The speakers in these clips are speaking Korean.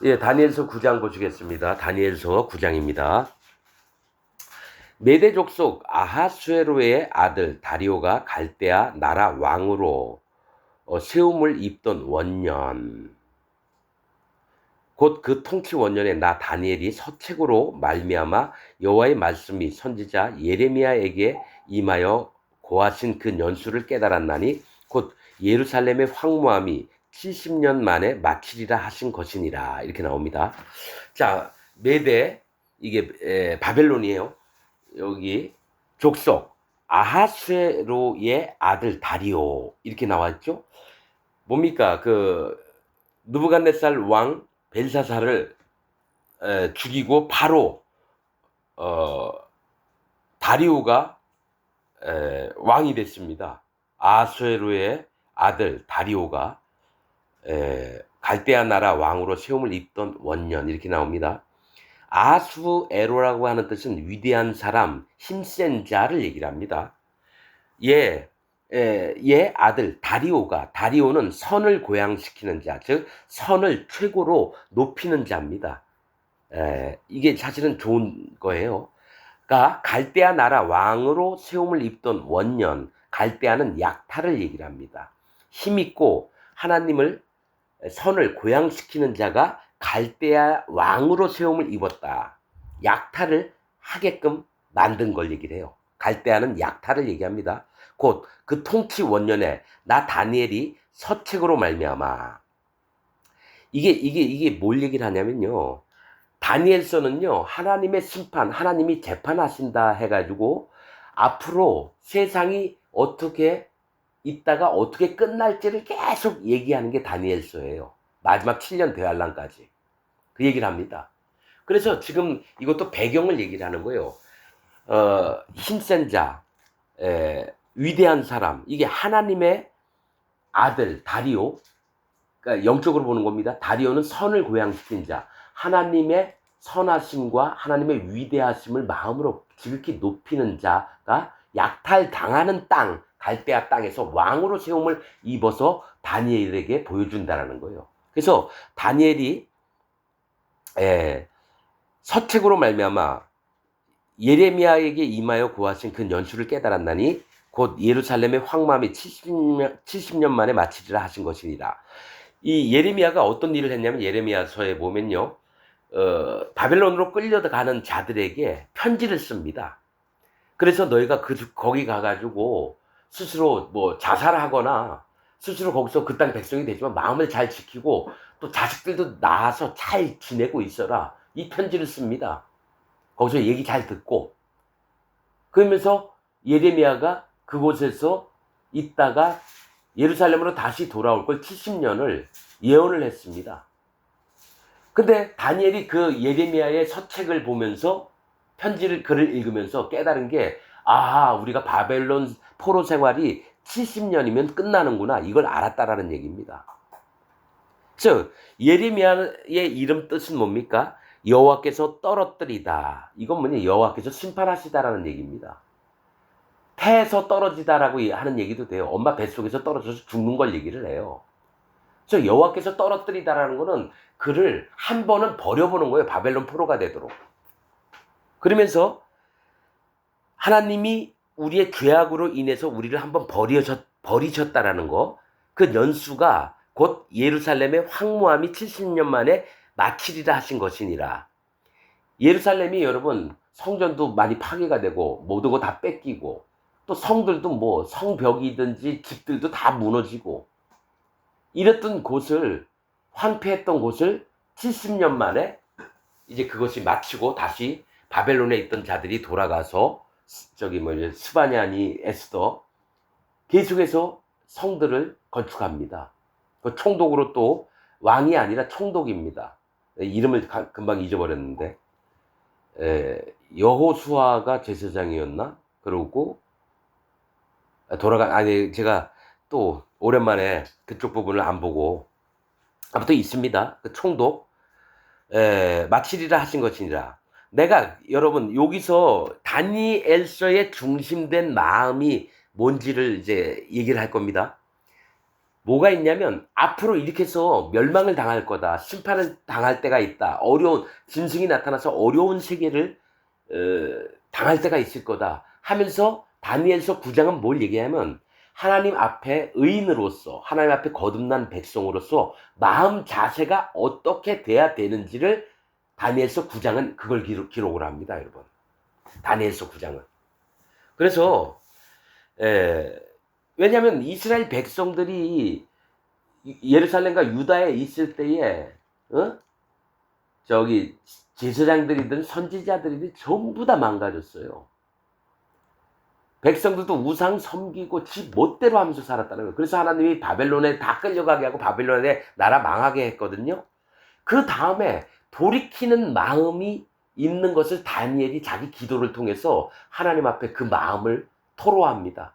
예, 다니엘서 9장 보시겠습니다. 다니엘서 9장입니다. 메대 족속 아하수에로의 아들 다리오가 갈대아 나라 왕으로 세움을 입던 원년, 곧 그 통치 원년에 나 다니엘이 서책으로 말미암아 여호와의 말씀이 선지자 예레미야에게 임하여 고하신 그 연수를 깨달았나니 곧 예루살렘의 황무함이 70년 만에 마치리라 하신 것이니라. 이렇게 나옵니다. 자, 메대, 이게 바벨론이에요. 여기 족속 아하수에로의 아들 다리오, 이렇게 나왔죠. 뭡니까? 그 느부갓네살 왕 벨사살을 죽이고 바로 다리오가 왕이 됐습니다. 아하수에로의 아들 다리오가 갈대아 나라 왕으로 세움을 입던 원년, 이렇게 나옵니다. 아하수에로라고 하는 뜻은 위대한 사람, 힘센 자를 얘기를 합니다. 얘 아들 다리오는 선을 고양시키는 자, 즉 선을 최고로 높이는 자입니다. 이게 사실은 좋은 거예요. 그러니까 갈대아 나라 왕으로 세움을 입던 원년, 갈대아는 약탈을 얘기를 합니다. 힘있고 하나님을 선을 고양시키는 자가 갈대아 왕으로 세움을 입었다. 약탈을 하게끔 만든 걸 얘기를 해요. 갈대아는 약탈을 얘기합니다. 곧 그 통치 원년에 나 다니엘이 서책으로 말미암아. 이게 뭘 얘기를 하냐면요. 다니엘서는요, 하나님의 심판, 하나님이 재판하신다 해가지고 앞으로 세상이 어떻게 있다가 어떻게 끝날지를 계속 얘기하는 게 다니엘서예요. 마지막 7년 대환란까지 그 얘기를 합니다. 그래서 지금 이것도 배경을 얘기를 하는 거예요. 힘센 자, 위대한 사람, 이게 하나님의 아들 다리오, 그러니까 영적으로 보는 겁니다. 다리오는 선을 고양시킨 자, 하나님의 선하심과 하나님의 위대하심을 마음으로 지극히 높이는 자가 약탈당하는 땅, 갈대아 땅에서 왕으로 세움을 입어서 다니엘에게 보여준다는 거예요. 그래서 다니엘이 서책으로 말미암아 예레미야에게 임하여 구하신 그 연수를 깨달았나니 곧 예루살렘의 황무함이 70년 만에 마치리라 하신 것이니라. 이 예레미야가 어떤 일을 했냐면, 예레미야서에 보면요, 바벨론으로 끌려가는 자들에게 편지를 씁니다. 그래서 너희가 거기 가가지고 스스로 뭐 자살하거나 스스로 거기서 그 땅 백성이 되지만 마음을 잘 지키고 또 자식들도 낳아서 잘 지내고 있어라. 이 편지를 씁니다. 거기서 얘기 잘 듣고. 그러면서 예레미야가 그곳에서 있다가 예루살렘으로 다시 돌아올 걸 70년을 예언을 했습니다. 근데 다니엘이 그 예레미야의 서책을 보면서 글을 읽으면서 깨달은 게, 우리가 바벨론 포로 생활이 70년이면 끝나는구나, 이걸 알았다라는 얘기입니다. 즉 예레미야의 이름 뜻은 뭡니까? 여호와께서 떨어뜨리다. 이건 뭐냐? 여호와께서 심판하시다라는 얘기입니다. 태에서 떨어지다라고 하는 얘기도 돼요. 엄마 뱃속에서 떨어져서 죽는 걸 얘기를 해요. 그래서 여호와께서 떨어뜨리다라는 거는 그를 한 번은 버려보는 거예요. 바벨론 포로가 되도록. 그러면서 하나님이 우리의 죄악으로 인해서 우리를 한번 버리셨다라는 거, 그 연수가 곧 예루살렘의 황무함이 70년 만에 마치리라 하신 것이니라. 예루살렘이 여러분 성전도 많이 파괴가 되고 모든 거 다 뺏기고 또 성들도 뭐 성벽이든지 집들도 다 무너지고 이랬던 곳을, 황폐했던 곳을 70년 만에 이제 그것이 마치고 다시 바벨론에 있던 자들이 돌아가서 스바냐니 에스더 계속해서 성들을 건축합니다. 그 총독으로 또 왕이 아니라 총독입니다. 이름을 금방 잊어버렸는데 여호수아가 제사장이었나? 그러고 제가 또 오랜만에 그쪽 부분을 안 보고, 아무튼 있습니다. 그 총독 마치리라 하신 것이니라. 내가 여러분 여기서 다니엘서의 중심된 마음이 뭔지를 이제 얘기를 할 겁니다. 뭐가 있냐면 앞으로 이렇게 해서 멸망을 당할 거다. 심판을 당할 때가 있다. 어려운 짐승이 나타나서 어려운 세계를 당할 때가 있을 거다 하면서 다니엘서 9장은 뭘 얘기하면 하나님 앞에 의인으로서 하나님 앞에 거듭난 백성으로서 마음 자세가 어떻게 돼야 되는지를 다니엘서 9장은 그걸 기록을 합니다, 여러분. 다니엘서 9장은. 그래서 왜냐하면 이스라엘 백성들이 예루살렘과 유다에 있을 때에 저기 제사장들이든 선지자들이든 전부 다 망가졌어요. 백성들도 우상 섬기고 지 멋대로 하면서 살았다는 거예요. 그래서 하나님이 바벨론에 다 끌려가게 하고 바벨론에 나라 망하게 했거든요. 그 다음에 돌이키는 마음이 있는 것을 다니엘이 자기 기도를 통해서 하나님 앞에 그 마음을 토로합니다.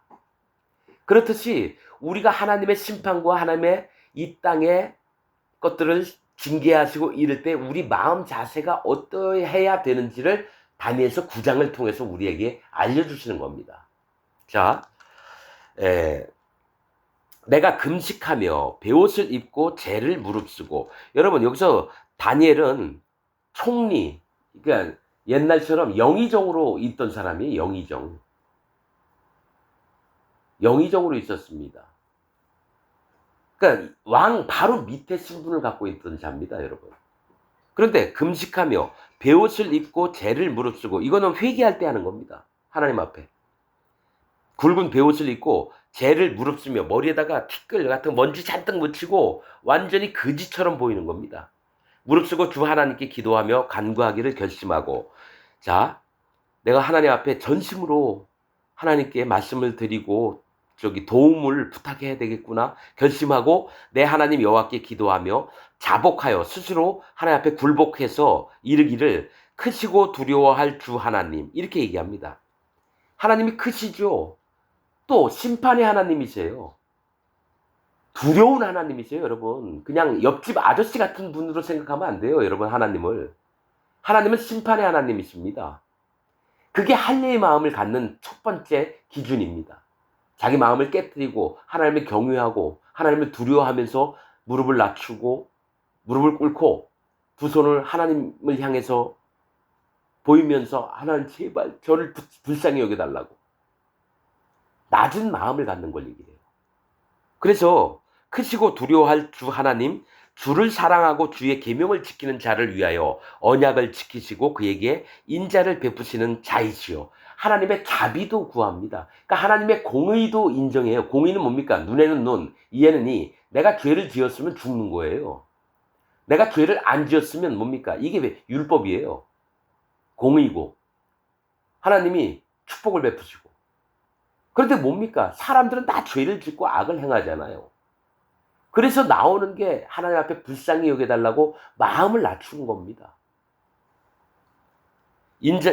그렇듯이 우리가 하나님의 심판과 하나님의 이 땅의 것들을 징계하시고 이럴 때 우리 마음 자세가 어떠해야 되는지를 다니엘서 9장을 통해서 우리에게 알려주시는 겁니다. 자, 내가 금식하며 베옷을 입고 재를 무릅쓰고. 여러분, 여기서 다니엘은 총리, 그러니까 옛날처럼 영의정으로 있던 사람이 영의정으로 있었습니다. 그러니까 왕 바로 밑에 신분을 갖고 있던 자입니다, 여러분. 그런데 금식하며 베옷을 입고 재를 무릅쓰고, 이거는 회개할 때 하는 겁니다. 하나님 앞에. 굵은 베옷을 입고 재를 무릅쓰며 머리에다가 티끌 같은 먼지 잔뜩 묻히고 완전히 거지처럼 보이는 겁니다. 무릅쓰고 주 하나님께 기도하며 간구하기를 결심하고, 자, 내가 하나님 앞에 전심으로 하나님께 말씀을 드리고 도움을 부탁해야 되겠구나 결심하고 내 하나님 여호와께 기도하며 자복하여 스스로 하나님 앞에 굴복해서 이르기를 크시고 두려워할 주 하나님, 이렇게 얘기합니다. 하나님이 크시죠. 또 심판의 하나님이세요. 두려운 하나님이세요, 여러분. 그냥 옆집 아저씨 같은 분으로 생각하면 안 돼요, 여러분. 하나님은 심판의 하나님이십니다. 그게 할례의 마음을 갖는 첫 번째 기준입니다. 자기 마음을 깨뜨리고 하나님을 경외하고 하나님을 두려워하면서 무릎을 낮추고 무릎을 꿇고 두 손을 하나님을 향해서 보이면서 하나님 제발 저를 불쌍히 여겨달라고 낮은 마음을 갖는 걸 얘기해요. 그래서 크시고 두려워할 주 하나님, 주를 사랑하고 주의 계명을 지키는 자를 위하여 언약을 지키시고 그에게 인자를 베푸시는 자이시요. 하나님의 자비도 구합니다. 그러니까 하나님의 공의도 인정해요. 공의는 뭡니까? 눈에는 눈, 이에는 이. 내가 죄를 지었으면 죽는 거예요. 내가 죄를 안 지었으면 뭡니까? 이게 율법이에요. 공의고. 하나님이 축복을 베푸시고. 그런데 뭡니까? 사람들은 다 죄를 짓고 악을 행하잖아요. 그래서 나오는 게 하나님 앞에 불쌍히 여겨달라고 마음을 낮추는 겁니다.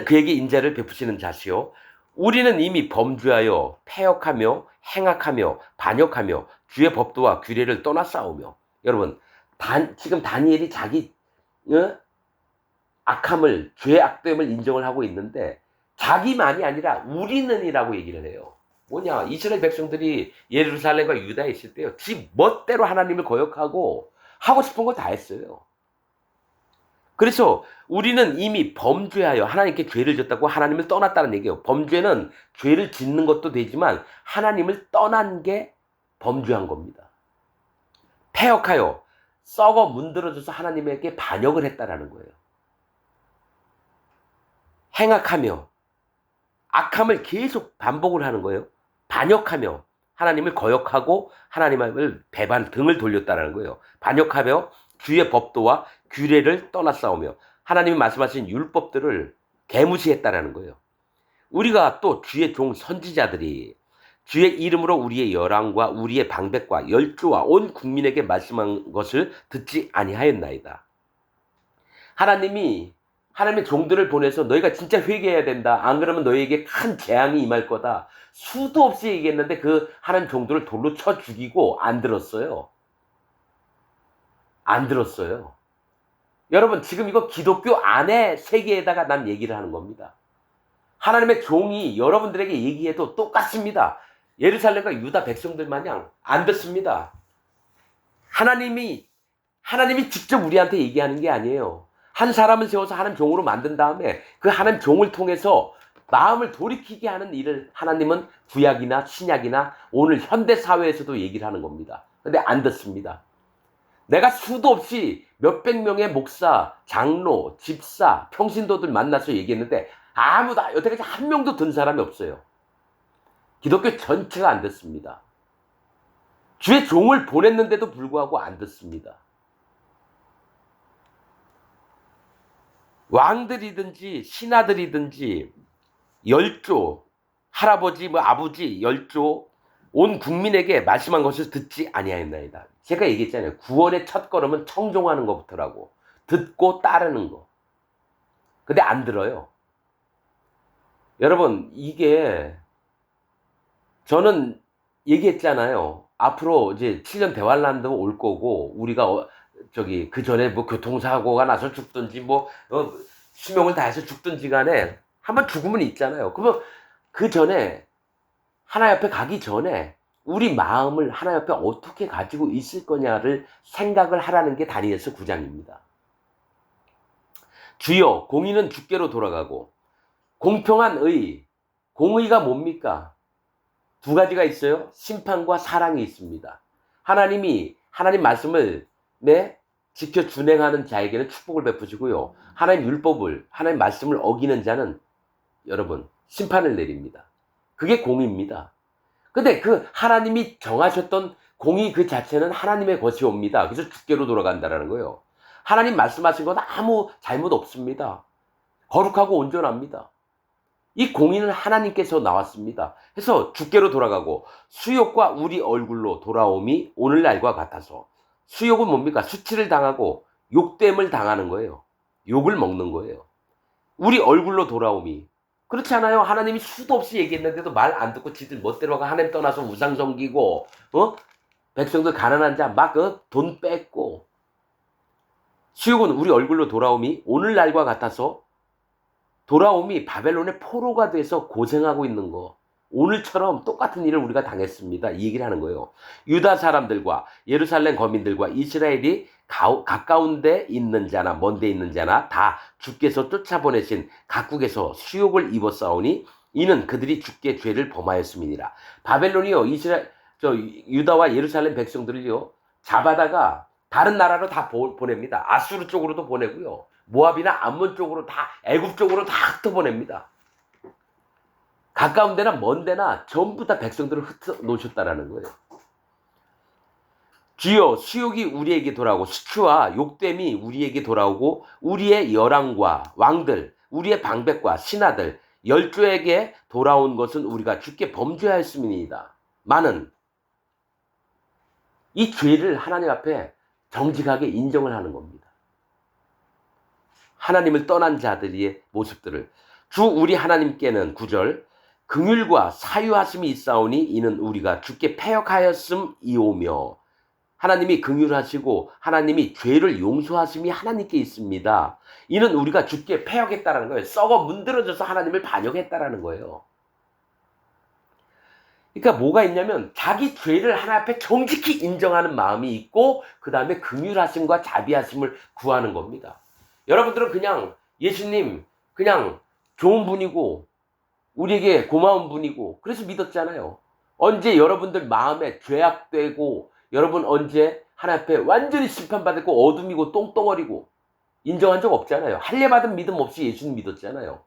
그에게 인자를 베푸시는 자시요. 우리는 이미 범죄하여 패역하며 행악하며 반역하며 주의 법도와 규례를 떠나 싸우며. 여러분, 지금 다니엘이 자기 악함을, 죄의 악됨을 인정을 하고 있는데 자기만이 아니라 우리는이라고 얘기를 해요. 뭐냐, 이스라엘 백성들이 예루살렘과 유다에 있을 때요, 지 멋대로 하나님을 거역하고 하고 싶은 거 다 했어요. 그래서 우리는 이미 범죄하여 하나님께 죄를 졌다고 하나님을 떠났다는 얘기예요. 범죄는 죄를 짓는 것도 되지만 하나님을 떠난 게 범죄한 겁니다. 패역하여 썩어 문드러져서 하나님에게 반역을 했다라는 거예요. 행악하며 악함을 계속 반복을 하는 거예요. 반역하며 하나님을 거역하고 하나님을 등을 돌렸다는 거예요. 반역하며 주의 법도와 규례를 떠나 싸우며 하나님이 말씀하신 율법들을 개무시했다는 거예요. 우리가 또 주의 종 선지자들이 주의 이름으로 우리의 열왕과 우리의 방백과 열조와 온 국민에게 말씀한 것을 듣지 아니하였나이다. 하나님의 종들을 보내서 너희가 진짜 회개해야 된다. 안 그러면 너희에게 큰 재앙이 임할 거다. 수도 없이 얘기했는데 그 하나님 종들을 돌로 쳐 죽이고 안 들었어요. 안 들었어요. 여러분, 지금 이거 기독교 안의 세계에다가 난 얘기를 하는 겁니다. 하나님의 종이 여러분들에게 얘기해도 똑같습니다. 예루살렘과 유다 백성들 마냥 안 듣습니다. 하나님이 직접 우리한테 얘기하는 게 아니에요. 한 사람을 세워서 하나님 종으로 만든 다음에 그 하나님 종을 통해서 마음을 돌이키게 하는 일을 하나님은 구약이나 신약이나 오늘 현대 사회에서도 얘기를 하는 겁니다. 근데 안 듣습니다. 내가 수도 없이 몇백 명의 목사, 장로, 집사, 평신도들 만나서 얘기했는데 아무도 여태까지 한 명도 든 사람이 없어요. 기독교 전체가 안 듣습니다. 주의 종을 보냈는데도 불구하고 안 듣습니다. 왕들이든지 신하들이든지 열조, 할아버지, 아버지 열조 온 국민에게 말씀한 것을 듣지 아니하였나이다. 제가 얘기했잖아요. 구원의 첫걸음은 청종하는 것부터라고. 듣고 따르는 거. 근데 안 들어요. 여러분, 이게 저는 얘기했잖아요. 앞으로 이제 7년 대환란도 올 거고 우리가 그 전에 뭐 교통사고가 나서 죽든지 수명을 다해서 죽든지 간에 한번 죽으면 있잖아요. 그러면 그 전에 하나 옆에 가기 전에 우리 마음을 하나 옆에 어떻게 가지고 있을 거냐를 생각을 하라는 게 다니엘서 9장입니다. 주여, 공의는 주께로 돌아가고 공평한 의, 공의가 뭡니까? 두 가지가 있어요. 심판과 사랑이 있습니다. 하나님 말씀을 지켜 준행하는 자에게는 축복을 베푸시고요. 하나님 율법을, 하나님 말씀을 어기는 자는 여러분 심판을 내립니다. 그게 공의입니다. 근데 그 하나님이 정하셨던 공의 그 자체는 하나님의 것이 옵니다. 그래서 주께로 돌아간다라는 거예요. 하나님 말씀하신 건 아무 잘못 없습니다. 거룩하고 온전합니다. 이 공의는 하나님께서 나왔습니다. 그래서 주께로 돌아가고 수욕과 우리 얼굴로 돌아옴이 오늘날과 같아서, 수욕은 뭡니까? 수치를 당하고 욕됨을 당하는 거예요. 욕을 먹는 거예요. 우리 얼굴로 돌아옴이. 그렇지 않아요? 하나님이 수도 없이 얘기했는데도 말 안 듣고 지들 멋대로 가 하나님 떠나서 우상 섬기고 백성들 가난한 자 막 돈 뺏고. 수욕은 우리 얼굴로 돌아옴이 오늘날과 같아서, 돌아옴이 바벨론의 포로가 돼서 고생하고 있는 거, 오늘처럼 똑같은 일을 우리가 당했습니다. 이 얘기를 하는 거예요. 유다 사람들과 예루살렘 거민들과 이스라엘이 가까운 데 있는 자나 먼 데 있는 자나 다 주께서 쫓아보내신 각국에서 수욕을 입었사오니 이는 그들이 주께 죄를 범하였음이니라. 바벨론이요, 유다와 예루살렘 백성들을요 잡아다가 다른 나라로 다 보냅니다. 아수르 쪽으로도 보내고요, 모압이나 암몬 쪽으로 다, 애굽 쪽으로 다 흩어보냅니다. 가까운 데나 먼 데나 전부 다 백성들을 흩어놓으셨다라는 거예요. 주여, 수욕이 우리에게 돌아오고 수치와 욕됨이 우리에게 돌아오고 우리의 열왕과 왕들, 우리의 방백과 신하들 열조에게 돌아온 것은 우리가 주께 범죄하였음이니이다. 많은 이 죄를 하나님 앞에 정직하게 인정을 하는 겁니다. 하나님을 떠난 자들의 모습들을. 주 우리 하나님께는 9절 긍휼과 사유하심이 있사오니 이는 우리가 주께 패역하였음이오며. 하나님이 긍휼하시고 하나님이 죄를 용서하심이 하나님께 있습니다. 이는 우리가 주께 패역했다라는 거예요. 썩어 문드러져서 하나님을 반역했다라는 거예요. 그러니까 뭐가 있냐면 자기 죄를 하나님 앞에 정직히 인정하는 마음이 있고 그 다음에 긍휼하심과 자비하심을 구하는 겁니다. 여러분들은 그냥 예수님 그냥 좋은 분이고 우리에게 고마운 분이고 그래서 믿었잖아요. 언제 여러분들 마음에 죄악되고 여러분 언제 하나님 앞에 완전히 심판받았고 어둠이고 똥덩어리고 인정한 적 없잖아요. 할례받은 믿음 없이 예수님 믿었잖아요.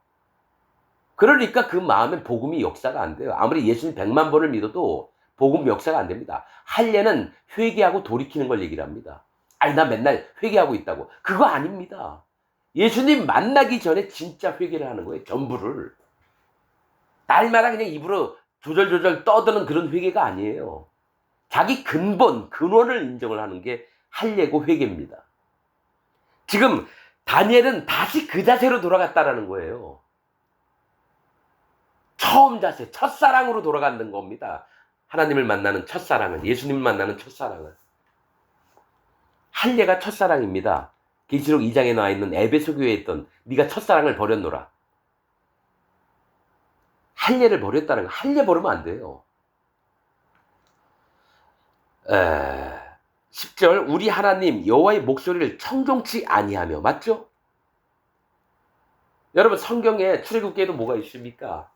그러니까 그 마음에 복음이 역사가 안 돼요. 아무리 예수님 100만 번을 믿어도 복음 역사가 안 됩니다. 할례는 회개하고 돌이키는 걸 얘기를 합니다. 아니 나 맨날 회개하고 있다고. 그거 아닙니다. 예수님 만나기 전에 진짜 회개를 하는 거예요. 전부를. 날마다 그냥 입으로 조절조절 떠드는 그런 회개가 아니에요. 자기 근원을 인정을 하는 게 할례고 회개입니다. 지금 다니엘은 다시 그 자세로 돌아갔다라는 거예요. 처음 자세, 첫사랑으로 돌아가는 겁니다. 하나님을 만나는 첫사랑은, 예수님을 만나는 첫사랑은. 할례가 첫사랑입니다. 계시록 2장에 나와 있는 에베소 교회에 있던 네가 첫사랑을 버렸노라. 할례를 버렸다는 거. 할례 버리면 안 돼요. 10절 우리 하나님 여호와의 목소리를 청종치 아니하며 맞죠? 여러분 성경에 출애굽기에도 뭐가 있습니까?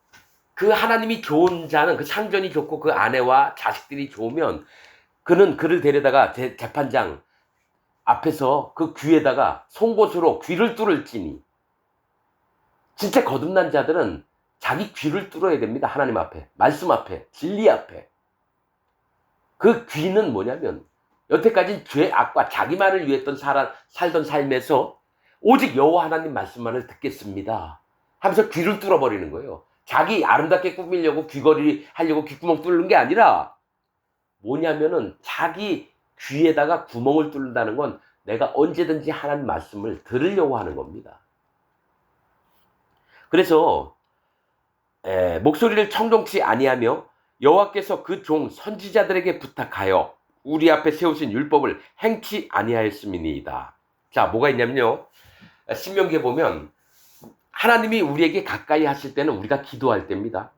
그 하나님이 좋은 자는 그 상전이 좋고 그 아내와 자식들이 좋으면 그는 그를 데려다가 재판장 앞에서 그 귀에다가 송곳으로 귀를 뚫을지니 진짜 거듭난 자들은 자기 귀를 뚫어야 됩니다. 하나님 앞에, 말씀 앞에, 진리 앞에. 그 귀는 뭐냐면 여태까지 죄, 악과 자기만을 위했던 살던 삶에서 오직 여호와 하나님 말씀만을 듣겠습니다 하면서 귀를 뚫어버리는 거예요. 자기 아름답게 꾸미려고 귀걸이 하려고 귓구멍 뚫는 게 아니라 뭐냐면은 자기 귀에다가 구멍을 뚫는다는 건 내가 언제든지 하나님 말씀을 들으려고 하는 겁니다. 그래서 목소리를 청종치 아니하며 여호와께서 그 종 선지자들에게 부탁하여 우리 앞에 세우신 율법을 행치 아니하였음이니이다. 자, 뭐가 있냐면요. 신명기에 보면 하나님이 우리에게 가까이 하실 때는 우리가 기도할 때입니다.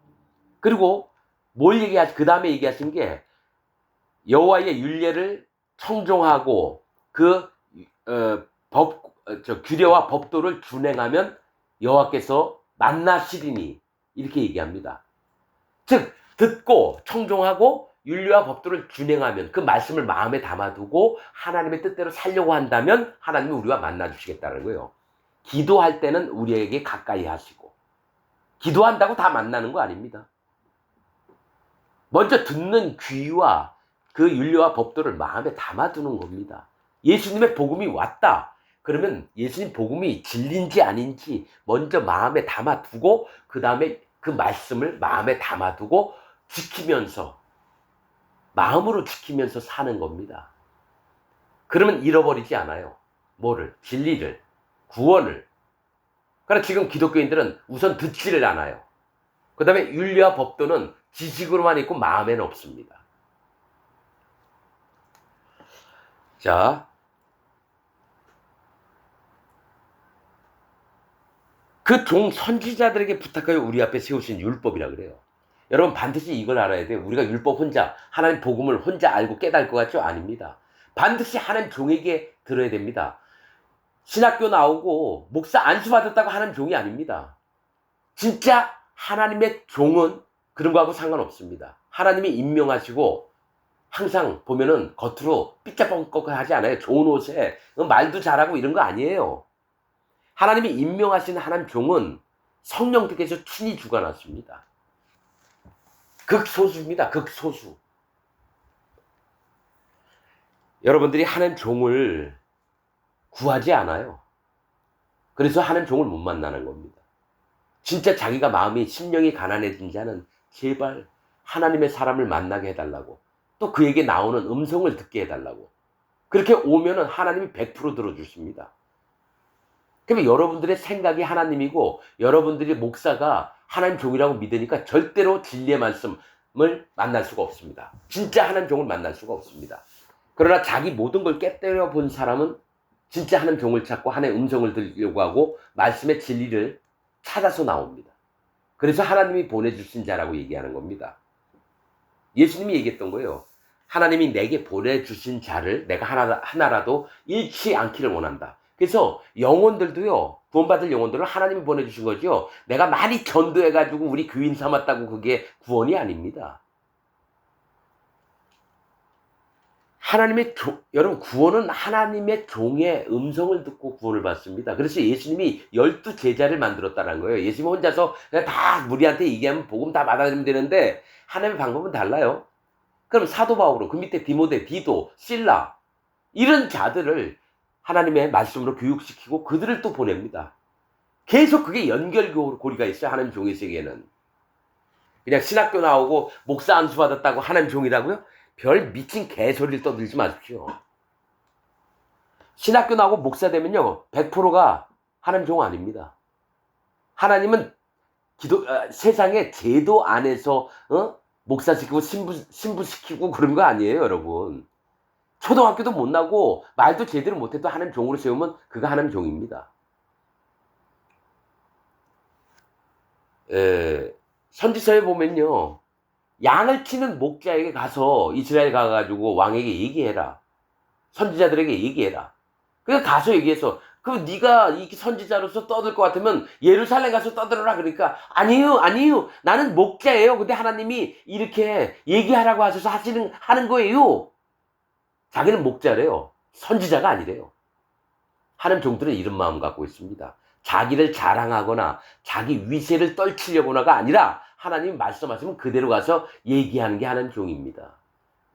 그리고 그 다음에 얘기하신 게 여호와의 율례를 청종하고 그 규례와 법도를 준행하면 여호와께서 만나시리니 이렇게 얘기합니다. 즉 듣고 청종하고 율례와 법도를 준행하면 그 말씀을 마음에 담아두고 하나님의 뜻대로 살려고 한다면 하나님이 우리와 만나주시겠다는 거예요. 기도할 때는 우리에게 가까이 하시고 기도한다고 다 만나는 거 아닙니다. 먼저 듣는 귀와 그 율례와 법도를 마음에 담아두는 겁니다. 예수님의 복음이 왔다. 그러면 예수님 복음이 진리인지 아닌지 먼저 마음에 담아두고 그 다음에 그 말씀을 마음에 담아두고 지키면서 마음으로 지키면서 사는 겁니다. 그러면 잃어버리지 않아요. 뭐를? 진리를, 구원을. 그러나 지금 기독교인들은 우선 듣지를 않아요. 그 다음에 율례와 법도는 지식으로만 있고 마음에는 없습니다. 자, 그 종 선지자들에게 부탁하여 우리 앞에 세우신 율법이라 그래요. 여러분 반드시 이걸 알아야 돼요. 우리가 율법 혼자, 하나님 복음을 혼자 알고 깨달을 것 같죠? 아닙니다. 반드시 하나님 종에게 들어야 됩니다. 신학교 나오고 목사 안수 받았다고 하나님 종이 아닙니다. 진짜 하나님의 종은 그런 거하고 상관없습니다. 하나님이 임명하시고 항상 보면은 겉으로 삐까뻔쩍하지 않아요. 좋은 옷에 말도 잘하고 이런 거 아니에요. 하나님이 임명하신 하나님 종은 성령께서 친히 주관하십니다. 극소수입니다. 극소수. 여러분들이 하나님 종을 구하지 않아요. 그래서 하나님 종을 못 만나는 겁니다. 진짜 자기가 마음이 심령이 가난해진 자는 제발 하나님의 사람을 만나게 해달라고 또 그에게 나오는 음성을 듣게 해달라고 그렇게 오면은 하나님이 100% 들어주십니다. 그러면 여러분들의 생각이 하나님이고 여러분들이 목사가 하나님 종이라고 믿으니까 절대로 진리의 말씀을 만날 수가 없습니다. 진짜 하나님 종을 만날 수가 없습니다. 그러나 자기 모든 걸 깨뜨려 본 사람은 진짜 하나님 종을 찾고 하나님의 음성을 들으려고 하고 말씀의 진리를 찾아서 나옵니다. 그래서 하나님이 보내주신 자라고 얘기하는 겁니다. 예수님이 얘기했던 거예요. 하나님이 내게 보내주신 자를 내가 하나라도 잃지 않기를 원한다. 그래서 영혼들도요, 구원받을 영혼들을 하나님이 보내주신 거죠. 내가 많이 전도해가지고 우리 교인 삼았다고 그게 구원이 아닙니다. 여러분, 구원은 하나님의 종의 음성을 듣고 구원을 받습니다. 그래서 예수님이 12 제자를 만들었다는 거예요. 예수님 혼자서 그냥 다 무리한테 얘기하면 복음 다 받아들이면 되는데, 하나님의 방법은 달라요. 그럼 사도 바울은 그 밑에 디모데, 디도, 실라, 이런 자들을 하나님의 말씀으로 교육시키고 그들을 또 보냅니다. 계속 그게 연결고리가 있어요. 하나님 종의 세계에는. 그냥 신학교 나오고 목사 안수 받았다고 하나님 종이라고요? 별 미친 개소리를 떠들지 마십시오. 신학교 나오고 목사 되면요 100%가 하나님 종 아닙니다. 하나님은 세상의 제도 안에서 목사시키고 신부시키고 그런 거 아니에요, 여러분. 초등학교도 못 나고 말도 제대로 못해도 하나님 종으로 세우면 그가 하나님 종입니다. 선지서에 보면요, 양을 치는 목자에게 가서 이스라엘 가가지고 왕에게 얘기해라. 선지자들에게 얘기해라. 그래서 가서 얘기해서 그럼 네가 이 선지자로서 떠들 것 같으면 예루살렘 가서 떠들어라. 그러니까 아니에요. 나는 목자예요. 근데 하나님이 이렇게 얘기하라고 하셔서 하는 거예요. 자기는 목자래요. 선지자가 아니래요. 하는 종들은 이런 마음 갖고 있습니다. 자기를 자랑하거나 자기 위세를 떨치려고나가 아니라 하나님이 말씀하시면 그대로 가서 얘기하는 게 하는 종입니다.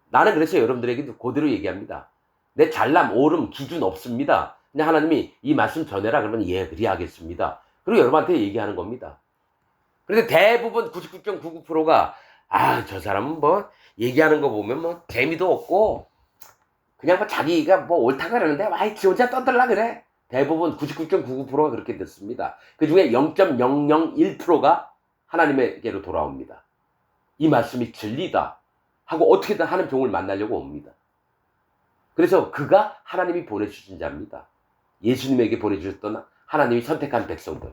나는 그래서 여러분들에게도 그대로 얘기합니다. 내 잘남, 오름, 기준 없습니다. 그냥 하나님이 이 말씀 전해라 그러면 예, 그리 하겠습니다. 그리고 여러분한테 얘기하는 겁니다. 그런데 대부분 99.99%가 저 사람은 뭐 얘기하는 거 보면 뭐 재미도 없고 그냥 뭐 자기가 뭐 옳다 그러는데 지 혼자 떠들라 그래. 대부분 99.99%가 그렇게 됐습니다. 그 중에 0.001%가 하나님에게로 돌아옵니다. 이 말씀이 진리다 하고 어떻게든 하는 종을 만나려고 옵니다. 그래서 그가 하나님이 보내주신 자입니다. 예수님에게 보내주셨던 하나님이 선택한 백성들.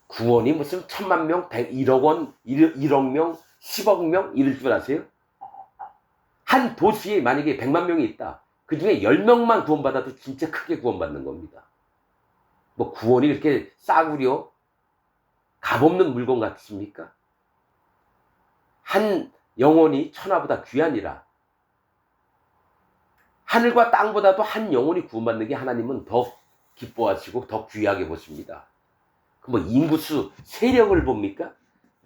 구원이 무슨 1000만 명, 1억 원, 1억 명, 10억 명 이럴 줄 아세요? 한 도시에 만약에 100만 명이 있다. 그 중에 10명만 구원받아도 진짜 크게 구원받는 겁니다. 뭐 구원이 그렇게 싸구려 값없는 물건 같습니까? 한 영혼이 천하보다 귀하니라. 하늘과 땅보다도 한 영혼이 구원받는 게 하나님은 더 기뻐하시고 더 귀하게 보십니다. 뭐 인구수, 세력을 봅니까?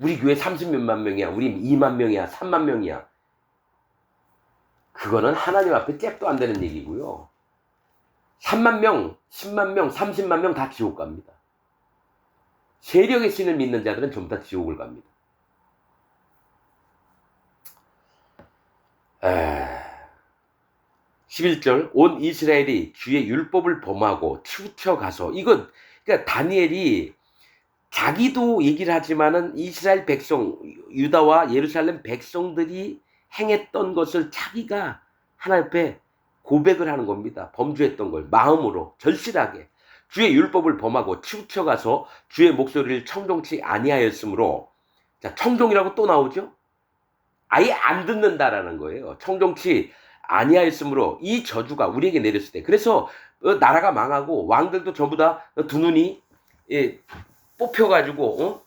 우리 교회 30몇만 명이야. 우리 2만 명이야. 3만 명이야. 그거는 하나님 앞에 잽도 안 되는 얘기고요. 3만 명, 10만 명, 30만 명 다 지옥 갑니다. 세력의 신을 믿는 자들은 전부 다 지옥을 갑니다. 11절 온 이스라엘이 주의 율법을 범하고 치우쳐 가서 그러니까 다니엘이 자기도 얘기를 하지만은 이스라엘 백성 유다와 예루살렘 백성들이 행했던 것을 자기가 하나님 앞에 고백을 하는 겁니다. 범죄했던 걸 마음으로 절실하게 주의 율법을 범하고 치우쳐 가서 주의 목소리를 청종치 아니하였으므로 자 청종이라고 또 나오죠. 아예 안 듣는다라는 거예요. 청종치 아니하였으므로 이 저주가 우리에게 내렸을 때 그래서 나라가 망하고 왕들도 전부 다 두 눈이 뽑혀가지고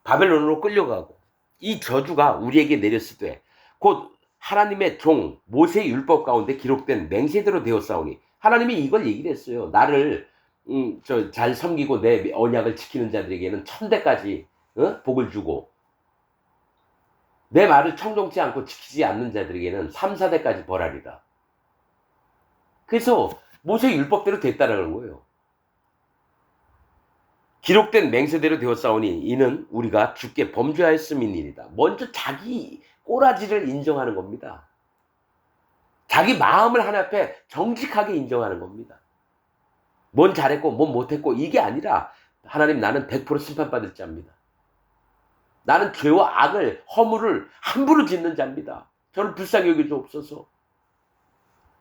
바벨론으로 끌려가고 이 저주가 우리에게 내렸을 때 곧 하나님의 종 모세의 율법 가운데 기록된 맹세대로 되었사오니 하나님이 이걸 얘기를 했어요. 나를 잘 섬기고 내 언약을 지키는 자들에게는 1000대까지 복을 주고 내 말을 청종치 않고 지키지 않는 자들에게는 3, 4대까지 벌하리라. 그래서 모세의 율법대로 됐다라는 거예요. 기록된 맹세대로 되었사오니 이는 우리가 주께 범죄하였음이니이다. 먼저 자기 꼬라지를 인정하는 겁니다. 자기 마음을 하나님 앞에 정직하게 인정하는 겁니다. 뭔 잘했고 뭔 못했고 이게 아니라 하나님 나는 100% 심판받을 자입니다. 나는 죄와 악을 허물을 함부로 짓는 자입니다. 저를 불쌍히 여겨주옵소서.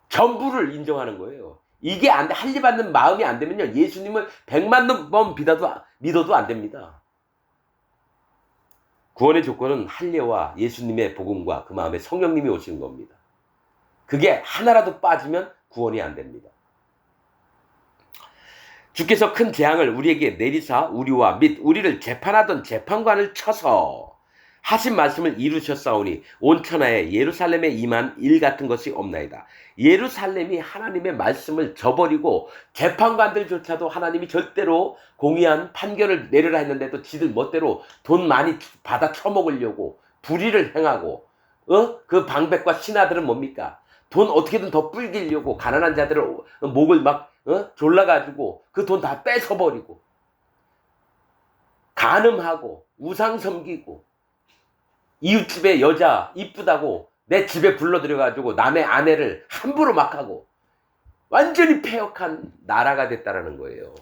전부를 인정하는 거예요. 이게 안 돼. 할례받는 마음이 안 되면요. 예수님을 100만 번 믿어도 안 됩니다. 구원의 조건은 할례와 예수님의 복음과 그 마음에 성령님이 오시는 겁니다. 그게 하나라도 빠지면 구원이 안 됩니다. 주께서 큰 재앙을 우리에게 내리사 우리와 및 우리를 재판하던 재판관을 쳐서 하신 말씀을 이루셨사오니 온 천하에 예루살렘에 임한 일 같은 것이 없나이다. 예루살렘이 하나님의 말씀을 저버리고 재판관들조차도 하나님이 절대로 공의한 판결을 내려라 했는데도 지들 멋대로 돈 많이 받아 처먹으려고 불의를 행하고 그 방백과 신하들은 뭡니까? 돈 어떻게든 더 불기려고 가난한 자들을 목을 막 졸라가지고 그 돈 다 뺏어버리고 간음하고 우상 섬기고 이웃집에 여자 이쁘다고 내 집에 불러들여가지고 남의 아내를 함부로 막 하고 완전히 폐역한 나라가 됐다라는 거예요.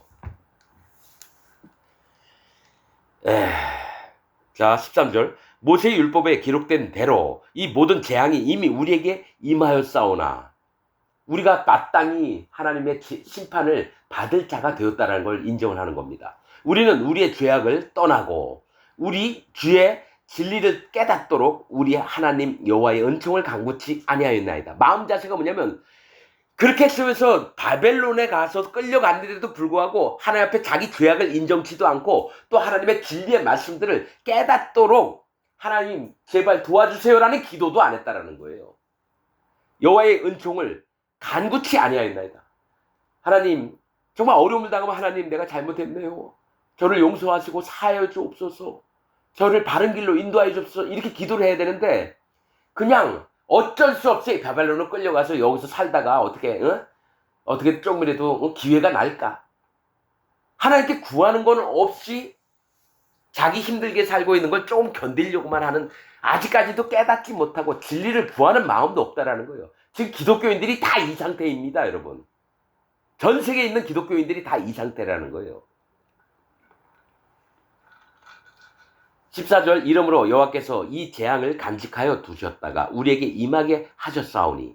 자 13절 모세의 율법에 기록된 대로 이 모든 재앙이 이미 우리에게 임하였사오나 우리가 마땅히 하나님의 심판을 받을 자가 되었다는 걸 인정을 하는 겁니다. 우리는 우리의 죄악을 떠나고 우리 주의 진리를 깨닫도록 우리 하나님 여호와의 은총을 간구치 아니하였나이다. 마음 자세가 뭐냐면 그렇게 했으면서 바벨론에 가서 끌려갔는데도 불구하고 하나님 앞에 자기 죄악을 인정치도 않고 또 하나님의 진리의 말씀들을 깨닫도록 하나님 제발 도와주세요라는 기도도 안 했다라는 거예요. 여호와의 은총을 간구치 아니하였나이다. 하나님 정말 어려움을 당하면 하나님 내가 잘못했네요. 저를 용서하시고 사하여 주옵소서. 저를 바른 길로 인도하여 주옵소서. 이렇게 기도를 해야 되는데 그냥 어쩔 수 없이 바벨론으로 끌려가서 여기서 살다가 어떻게 조금이라도 기회가 날까? 하나님께 구하는 건 없이 자기 힘들게 살고 있는 걸 조금 견디려고만 하는 아직까지도 깨닫지 못하고 진리를 구하는 마음도 없다라는 거예요. 지금 기독교인들이 다 이 상태입니다, 여러분. 전 세계에 있는 기독교인들이 다 이 상태라는 거예요. 14절 이러므로 여호와께서 이 재앙을 간직하여 두셨다가 우리에게 임하게 하셨사오니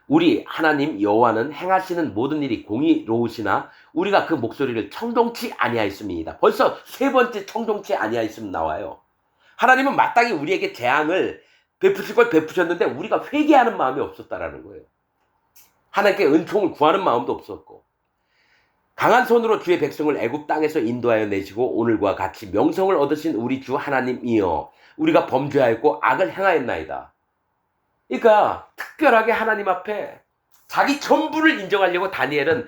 우리 하나님 여호와는 행하시는 모든 일이 공의로우시나 우리가 그 목소리를 청종치 아니하였습니다. 벌써 세 번째 청종치 아니하였음 나와요. 하나님은 마땅히 우리에게 재앙을 베푸실 걸 베푸셨는데 우리가 회개하는 마음이 없었다라는 거예요. 하나님께 은총을 구하는 마음도 없었고 강한 손으로 주의 백성을 애굽 땅에서 인도하여 내시고 오늘과 같이 명성을 얻으신 우리 주 하나님이여 우리가 범죄하였고 악을 행하였나이다. 그러니까 특별하게 하나님 앞에 자기 전부를 인정하려고 다니엘은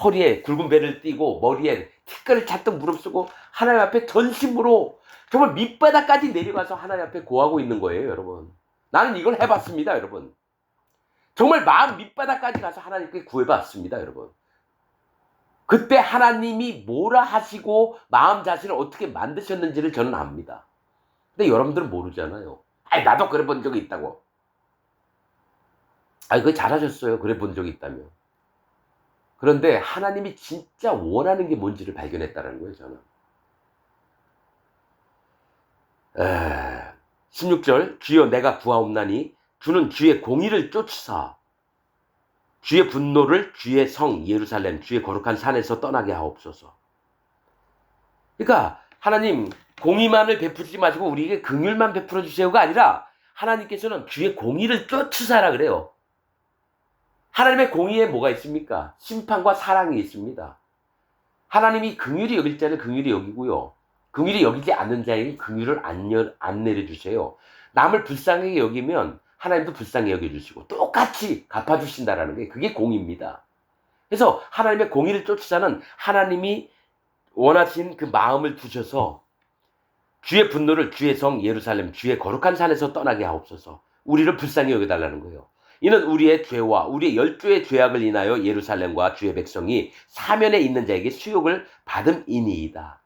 허리에 굵은 배를 띠고 머리에 티끌을 잔뜩 무릅쓰고 하나님 앞에 전심으로 정말 밑바닥까지 내려가서 하나님 앞에 고하고 있는 거예요, 여러분. 나는 이걸 해봤습니다, 여러분. 정말 마음 밑바닥까지 가서 하나님께 구해봤습니다, 여러분. 그때 하나님이 뭐라 하시고 마음 자신을 어떻게 만드셨는지를 저는 압니다. 근데 여러분들은 모르잖아요. 아니 나도 그래 본 적이 있다고. 아니 그거 잘하셨어요. 그래 본 적이 있다면. 그런데 하나님이 진짜 원하는 게 뭔지를 발견했다는 거예요, 저는. 16절 주여 내가 구하옵나니 주는 주의 공의를 쫓으사 주의 분노를 주의 성 예루살렘 주의 거룩한 산에서 떠나게 하옵소서. 그러니까 하나님 공의만을 베푸지 마시고 우리에게 긍휼만 베풀어 주세요가 아니라 하나님께서는 주의 공의를 쫓으사라 그래요. 하나님의 공의에 뭐가 있습니까? 심판과 사랑이 있습니다. 하나님이 긍휼히 여길 자는 긍휼히 여기고요. 긍휼히 여기지 않는 자에게 긍휼을 안 내려주세요. 남을 불쌍하게 여기면 하나님도 불쌍히 여겨주시고 똑같이 갚아주신다라는 게 그게 공의입니다. 그래서 하나님의 공의를 쫓으자는 하나님이 원하신 그 마음을 두셔서 주의 분노를 주의 성 예루살렘 주의 거룩한 산에서 떠나게 하옵소서. 우리를 불쌍히 여겨달라는 거예요. 이는 우리의 죄와 우리의 열조의 죄악을 인하여 예루살렘과 주의 백성이 사면에 있는 자에게 수욕을 받음이니이다.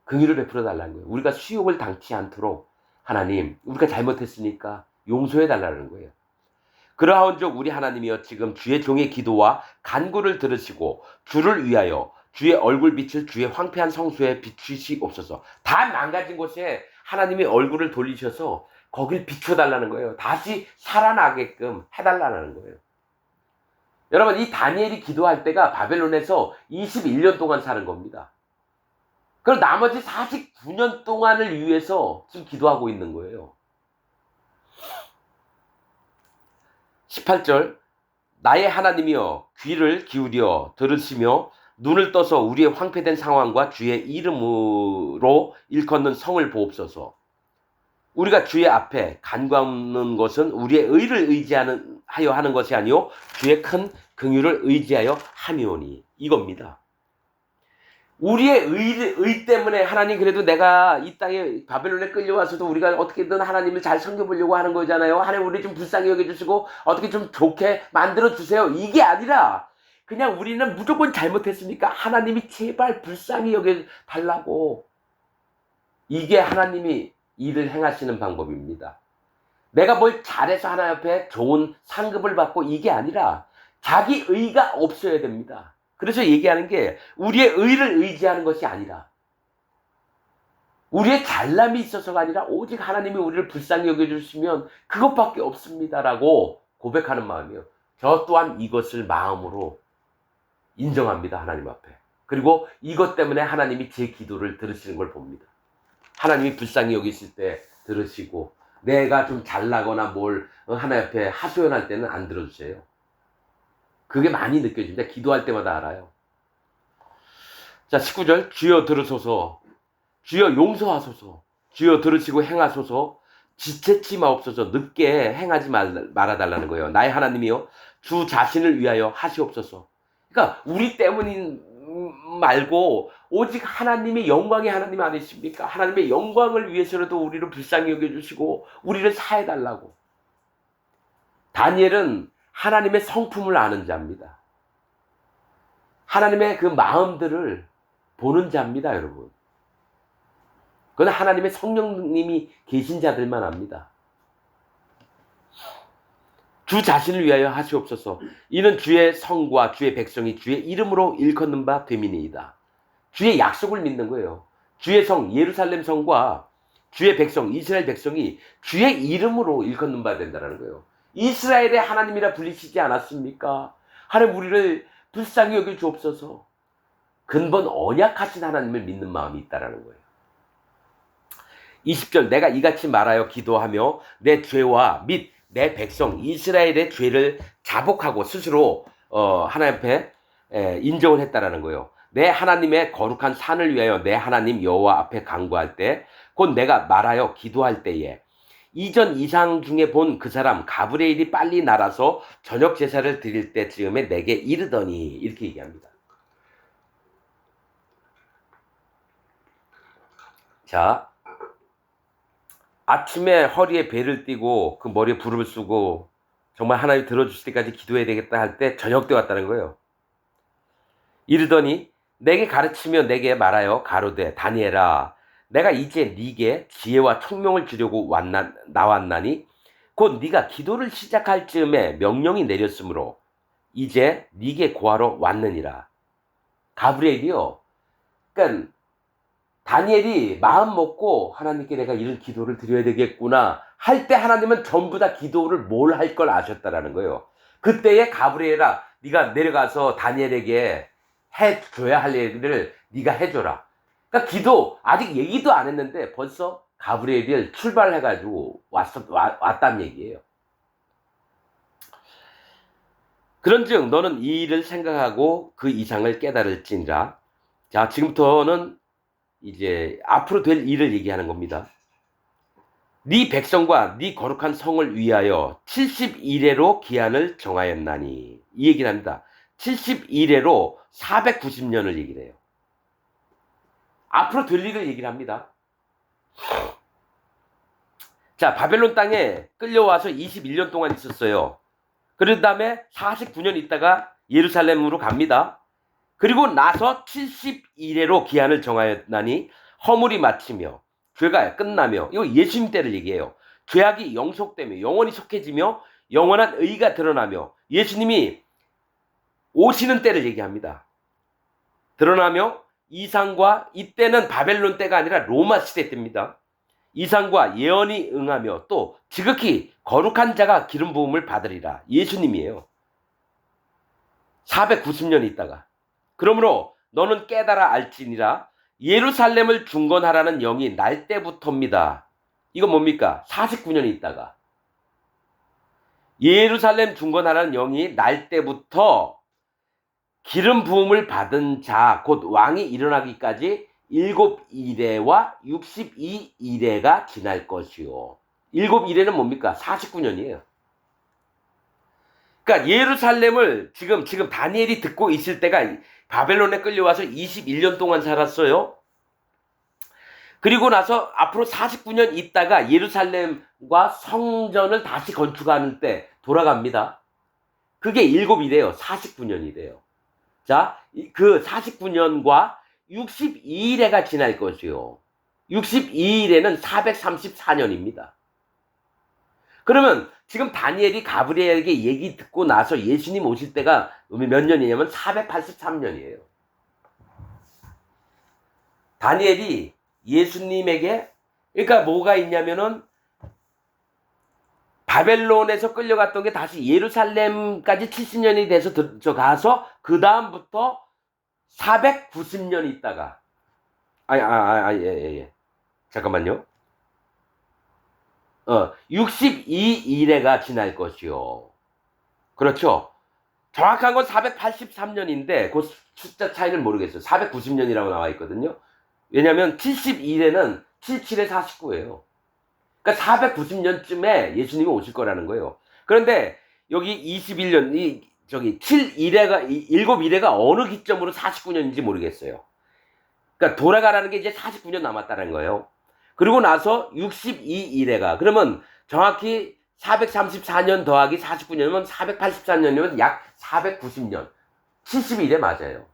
긍휼을 베풀어 달라는 거예요. 우리가 수욕을 당치 않도록 하나님 우리가 잘못했으니까 용서해 달라는 거예요. 그러하온즉 우리 하나님이여 지금 주의 종의 기도와 간구를 들으시고 주를 위하여 주의 얼굴빛을 주의 황폐한 성소에 비추시옵소서. 다 망가진 곳에 하나님이 얼굴을 돌리셔서 거길 비춰달라는 거예요. 다시 살아나게끔 해달라는 거예요. 여러분 이 다니엘이 기도할 때가 바벨론에서 21년 동안 사는 겁니다. 그럼 나머지 49년 동안을 위해서 지금 기도하고 있는 거예요. 18절 나의 하나님이여 귀를 기울여 들으시며 눈을 떠서 우리의 황폐된 상황과 주의 이름으로 일컫는 성을 보옵소서. 우리가 주의 앞에 간구하는 것은 우리의 의를 의지하여 하는 것이 아니요 주의 큰 긍휼을 의지하여 함이오니 이겁니다. 우리의 의 때문에 하나님 그래도 내가 이 땅에 바벨론에 끌려와서도 우리가 어떻게든 하나님을 잘 섬겨보려고 하는 거잖아요. 하나님 우리 좀 불쌍히 여겨주시고 어떻게 좀 좋게 만들어주세요. 이게 아니라 그냥 우리는 무조건 잘못했으니까 하나님이 제발 불쌍히 여겨달라고. 이게 하나님이 일을 행하시는 방법입니다. 내가 뭘 잘해서 하나님 앞에 좋은 상급을 받고 이게 아니라 자기 의가 없어야 됩니다. 그래서 얘기하는 게 우리의 의를 의지하는 것이 아니라 우리의 잘남이 있어서가 아니라 오직 하나님이 우리를 불쌍히 여겨주시면 그것밖에 없습니다라고 고백하는 마음이에요. 저 또한 이것을 마음으로 인정합니다. 하나님 앞에. 그리고 이것 때문에 하나님이 제 기도를 들으시는 걸 봅니다. 하나님이 불쌍히 여기실 때 들으시고 내가 좀 잘나거나 뭘 하나님 앞에 하소연할 때는 안 들어주세요. 그게 많이 느껴집니다. 기도할 때마다 알아요. 자, 19절. 주여 들으소서. 주여 용서하소서. 주여 들으시고 행하소서. 지체치 마옵소서. 늦게 행하지 말아달라는 거예요. 나의 하나님이요, 주 자신을 위하여 하시옵소서. 그러니까 우리 때문인 말고 오직 하나님의 영광의 하나님 아니십니까? 하나님의 영광을 위해서라도 우리를 불쌍히 여겨주시고 우리를 사해달라고. 다니엘은 하나님의 성품을 아는 자입니다. 하나님의 그 마음들을 보는 자입니다, 여러분. 그건 하나님의 성령님이 계신 자들만 압니다. 주 자신을 위하여 하시옵소서. 이는 주의 성과 주의 백성이 주의 이름으로 일컫는 바 됨이니이다. 주의 약속을 믿는 거예요. 주의 성 예루살렘 성과 주의 백성 이스라엘 백성이 주의 이름으로 일컫는 바 된다는 거예요. 이스라엘의 하나님이라 불리시지 않았습니까? 하나님 우리를 불쌍히 여겨 주옵소서. 근본 언약하신 하나님을 믿는 마음이 있다라는 거예요. 20절. 내가 이같이 말하여 기도하며 내 죄와 및 내 백성 이스라엘의 죄를 자복하고 스스로 하나님 앞에 인정을 했다라는 거예요. 내 하나님의 거룩한 산을 위하여 내 하나님 여호와 앞에 간구할 때, 곧 내가 말하여 기도할 때에 이전 이상 중에 본 그 사람 가브리엘이 빨리 날아서 저녁 제사를 드릴 때쯤에 내게 이르더니, 이렇게 얘기합니다. 자, 아침에 허리에 배를 띠고 그 머리에 불을 쓰고 정말 하나님 들어주실 때까지 기도해야 되겠다 할 때 저녁 때 왔다는 거예요. 이르더니 내게 가르치며 내게 말하여 가로되 다니엘아, 내가 이제 네게 지혜와 총명을 주려고 나왔나니 곧 네가 기도를 시작할 즈음에 명령이 내렸으므로 이제 네게 고하러 왔느니라. 가브리엘이요, 그러니까 다니엘이 마음 먹고 하나님께 내가 이런 기도를 드려야 되겠구나 할 때 하나님은 전부 다 기도를 뭘 할 걸 아셨다라는 거예요. 그때에 가브리엘아, 네가 내려가서 다니엘에게 해줘야 할 얘기를 네가 해줘라. 그러니까 기도 아직 얘기도 안 했는데 벌써 가브리엘이 출발해가지고 왔단 얘기예요. 그런즉 너는 이 일을 생각하고 그 이상을 깨달을지니라. 자, 지금부터는 이제 앞으로 될 일을 얘기하는 겁니다. 네 백성과 네 거룩한 성을 위하여 70일에로 기한을 정하였나니, 이 얘기를 합니다. 70일에로 490년을 얘기를 해요. 앞으로 될 일을 얘기를 합니다. 자, 바벨론 땅에 끌려와서 21년 동안 있었어요. 그런 다음에 49년 있다가 예루살렘으로 갑니다. 그리고 나서 70일에로 기한을 정하였나니 허물이 마치며 죄가 끝나며, 이거 예수님 때를 얘기해요. 죄악이 영속되며 영원히 속해지며 영원한 의가 드러나며 예수님이 오시는 때를 얘기합니다. 드러나며 이상과, 이때는 바벨론 때가 아니라 로마 시대 때입니다. 이상과 예언이 응하며 또 지극히 거룩한 자가 기름 부음을 받으리라. 예수님이에요. 490년 있다가. 그러므로 너는 깨달아 알지니라. 예루살렘을 중건하라는 영이 날 때부터입니다. 이거 뭡니까? 49년 있다가. 예루살렘 중건하라는 영이 날 때부터 기름 부음을 받은 자, 곧 왕이 일어나기까지 7이레와 62이레가 지날 것이요. 7이레는 뭡니까? 49년이에요. 그러니까 예루살렘을 지금 다니엘이 듣고 있을 때가 바벨론에 끌려와서 21년 동안 살았어요. 그리고 나서 앞으로 49년 있다가 예루살렘과 성전을 다시 건축하는 때 돌아갑니다. 그게 7이래요. 49년이래요. 자, 그 49년과 62일에가 지날 것이요. 62일에는 434년입니다. 그러면 지금 다니엘이 가브리엘에게 얘기 듣고 나서 예수님 오실 때가 몇 년이냐면 483년이에요. 다니엘이 예수님에게, 그러니까 뭐가 있냐면은 바벨론에서 끌려갔던 게 다시 예루살렘까지 70년이 돼서 가서 그 다음부터 490년 있다가, 예. 잠깐만요. 62일에가 지날 것이요. 그렇죠. 정확한 건 483년인데 그 숫자 차이는 모르겠어요. 490년이라고 나와 있거든요. 왜냐하면 71에는 77에 49예요. 그러니까 490년쯤에 예수님이 오실 거라는 거예요. 그런데 여기 21년 저기 7일에가 7일에가 어느 기점으로 49년인지 모르겠어요. 그러니까 돌아가라는 게 이제 49년 남았다는 거예요. 그리고 나서 62일에가 그러면 정확히 434년 더하기 49년이면 484년이면 약 490년. 71에 맞아요.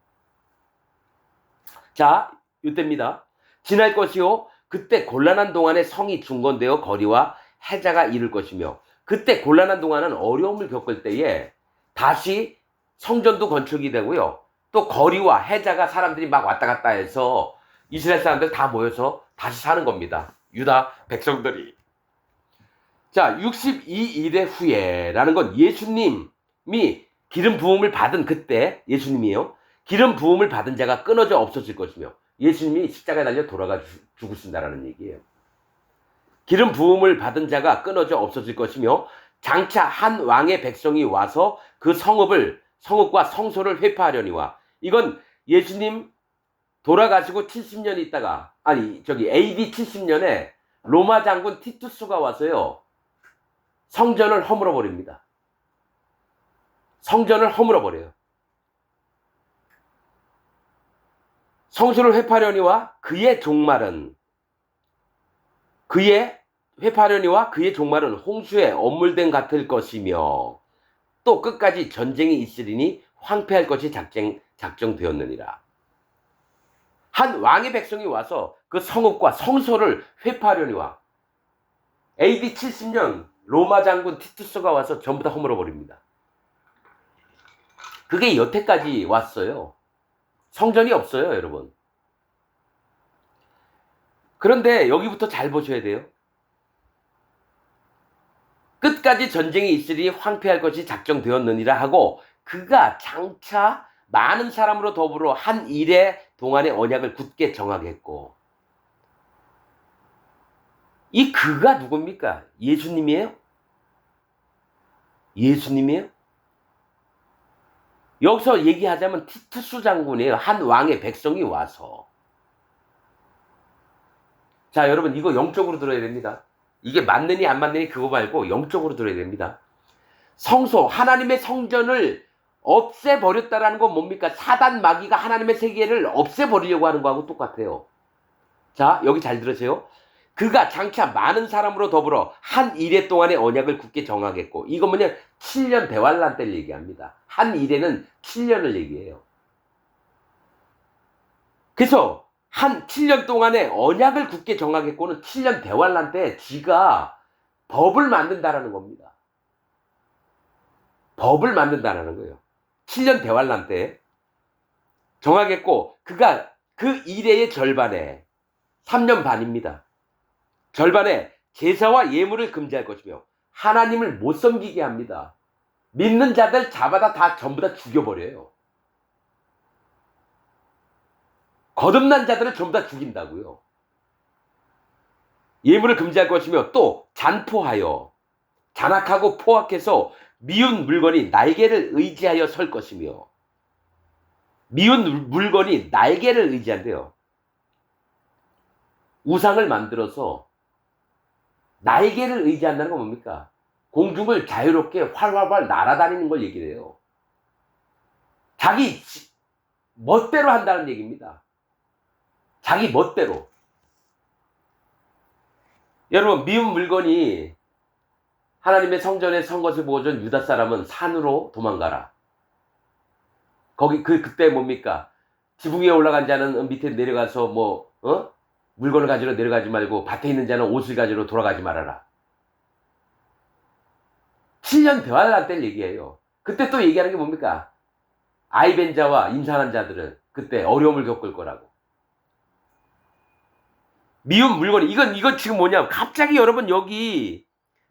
자, 이때입니다. 지날 것이요. 그때 곤란한 동안에 성이 중건되어 거리와 해자가 이를 것이며 그때 곤란한 동안은 어려움을 겪을 때에 다시 성전도 건축이 되고요. 또 거리와 해자가 사람들이 막 왔다 갔다 해서 이스라엘 사람들 다 모여서 다시 사는 겁니다. 유다 백성들이. 자, 62일의 후에라는 건 예수님이 기름 부음을 받은 그때 예수님이요. 기름 부음을 받은 자가 끊어져 없어질 것이며 예수님이 십자가에 달려 돌아가 죽으신다라는 얘기예요. 기름 부음을 받은 자가 끊어져 없어질 것이며 장차 한 왕의 백성이 와서 그 성읍과 성소를 회파하려니와 이건 예수님 돌아가시고 70년 있다가 AD 70년에 로마 장군 티투스가 와서요. 성전을 허물어 버립니다. 성전을 허물어 버려요. 성소를 회파하려니와 그의 종말은 홍수에 엄물된 같을 것이며 또 끝까지 전쟁이 있으리니 황폐할 것이 작정되었느니라. 한 왕의 백성이 와서 그 성읍과 성소를 회파하려니와 AD 70년 로마 장군 티투스가 와서 전부 다 허물어 버립니다. 그게 여태까지 왔어요. 성전이 없어요, 여러분. 그런데 여기부터 잘 보셔야 돼요. 끝까지 전쟁이 있으리 황폐할 것이 작정되었느니라 하고 그가 장차 많은 사람으로 더불어 한 일의 동안의 언약을 굳게 정하겠고 이 그가 누굽니까? 예수님이에요? 예수님이에요? 여기서 얘기하자면 티투스 장군이에요. 한 왕의 백성이 와서. 자, 여러분 이거 영적으로 들어야 됩니다. 이게 맞느니 안 맞느니 그거 말고 영적으로 들어야 됩니다. 성소, 하나님의 성전을 없애버렸다라는 건 뭡니까? 사단 마귀가 하나님의 세계를 없애버리려고 하는 거하고 똑같아요. 자, 여기 잘 들으세요. 그가 장차 많은 사람으로 더불어 한 일해 동안의 언약을 굳게 정하겠고 이건 뭐냐? 7년 대환란 때를 얘기합니다. 한 일에는 7년을 얘기해요. 그래서 한 7년 동안의 언약을 굳게 정하겠고는 7년 대환란 때 지가 법을 만든다라는 겁니다. 법을 만든다라는 거예요. 7년 대환란 때 정하겠고 그가 그 일해의 절반에 3년 반입니다. 절반에 제사와 예물을 금지할 것이며 하나님을 못 섬기게 합니다. 믿는 자들 잡아다 다 전부 다 죽여버려요. 거듭난 자들을 전부 다 죽인다고요. 예물을 금지할 것이며 또 잔포하여 잔악하고 포악해서 미운 물건이 날개를 의지하여 설 것이며 미운 물건이 날개를 의지한대요. 우상을 만들어서 날개를 의지한다는 건 뭡니까? 공중을 자유롭게 활활활 날아다니는 걸 얘기를 해요. 자기 멋대로 한다는 얘기입니다. 자기 멋대로. 여러분 미운 물건이 하나님의 성전에 선 것을 보고 전 유다 사람은 산으로 도망가라. 거기 그때 뭡니까? 지붕 위에 올라간 자는 밑에 내려가서 물건을 가지러 내려가지 말고 밭에 있는 자는 옷을 가지러 돌아가지 말아라. 7년 대환란 때를 얘기해요. 그때 또 얘기하는 게 뭡니까? 아이벤 자와 임산한 자들은 그때 어려움을 겪을 거라고. 미운 물건이 이건 지금 뭐냐? 갑자기 여러분 여기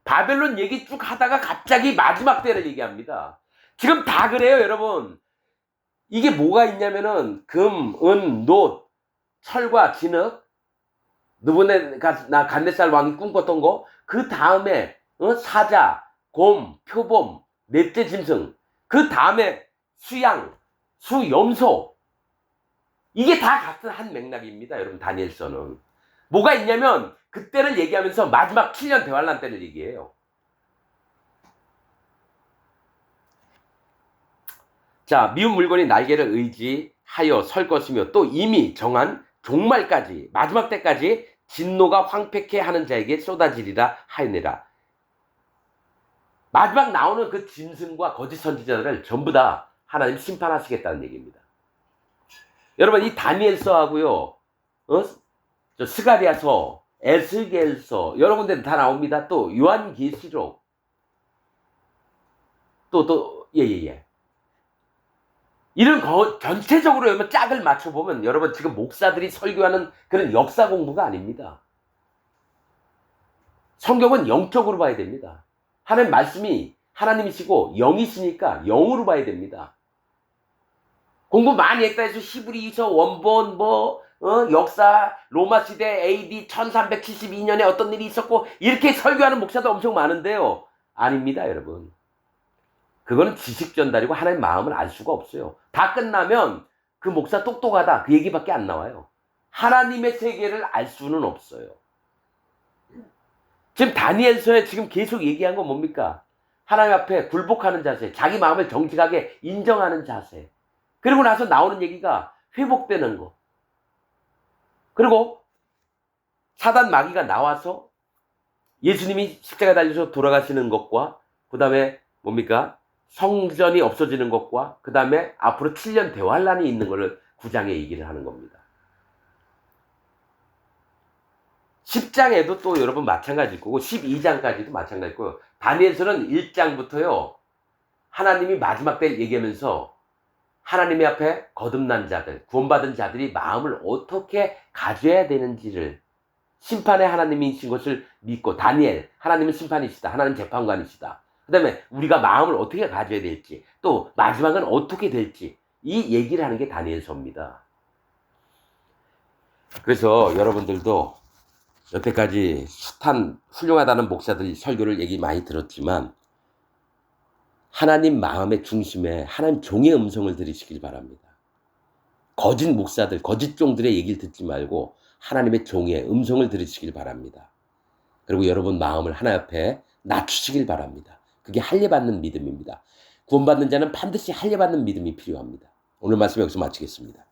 바벨론 얘기 쭉 하다가 갑자기 마지막 때를 얘기합니다. 지금 다 그래요, 여러분. 이게 뭐가 있냐면은 금, 은, 놋, 철과 진흙, 간네살 왕이 꿈꿨던 거, 그 다음에 사자, 곰, 표범, 넷째 짐승, 그 다음에 수양, 수염소. 이게 다 같은 한 맥락입니다. 여러분 다니엘서는. 뭐가 있냐면 그때를 얘기하면서 마지막 7년 대환란 때를 얘기해요. 자, 미운 물건이 날개를 의지하여 설 것이며 또 이미 정한 종말까지 마지막 때까지 진노가 황폐케 하는 자에게 쏟아지리라 하였느라. 마지막 나오는 그 짐승과 거짓 선지자들을 전부 다 하나님 심판하시겠다는 얘기입니다. 여러분 이 다니엘서하고요, 저 스가랴서, 에스겔서 여러 군데 다 나옵니다. 또 요한계시록 예예예. 이런 전체적으로 여러분 짝을 맞춰보면 여러분 지금 목사들이 설교하는 그런 역사 공부가 아닙니다. 성경은 영적으로 봐야 됩니다. 하나님 말씀이 하나님이시고 영이시니까 영으로 봐야 됩니다. 공부 많이 했다 해서 히브리서 원본 역사 로마 시대 AD 1372년에 어떤 일이 있었고 이렇게 설교하는 목사도 엄청 많은데요. 아닙니다, 여러분. 그거는 지식 전달이고 하나님의 마음을 알 수가 없어요. 다 끝나면 그 목사 똑똑하다 그 얘기밖에 안 나와요. 하나님의 세계를 알 수는 없어요. 지금 다니엘서에 지금 계속 얘기한 건 뭡니까? 하나님 앞에 굴복하는 자세, 자기 마음을 정직하게 인정하는 자세. 그리고 나서 나오는 얘기가 회복되는 거. 그리고 사단 마귀가 나와서 예수님이 십자가에 달려서 돌아가시는 것과 그 다음에 뭡니까? 성전이 없어지는 것과 그 다음에 앞으로 7년 대환란이 있는 것을 9장에 얘기를 하는 겁니다. 10장에도 또 여러분 마찬가지일 거고 12장까지도 마찬가지일 거고 다니엘서는 1장부터요 하나님이 마지막 때 얘기하면서 하나님의 앞에 거듭난 자들, 구원받은 자들이 마음을 어떻게 가져야 되는지를 심판의 하나님이신 것을 믿고 다니엘, 하나님은 심판이시다. 하나님 재판관이시다. 그 다음에 우리가 마음을 어떻게 가져야 될지 또 마지막은 어떻게 될지 이 얘기를 하는 게 다니엘서입니다. 그래서 여러분들도 여태까지 숱한 훌륭하다는 목사들 설교를 얘기 많이 들었지만 하나님 마음의 중심에 하나님 종의 음성을 들으시길 바랍니다. 거짓 목사들, 거짓 종들의 얘기를 듣지 말고 하나님의 종의 음성을 들으시길 바랍니다. 그리고 여러분 마음을 하나님 앞에 낮추시길 바랍니다. 그게 할례받는 믿음입니다. 구원받는 자는 반드시 할례받는 믿음이 필요합니다. 오늘 말씀 여기서 마치겠습니다.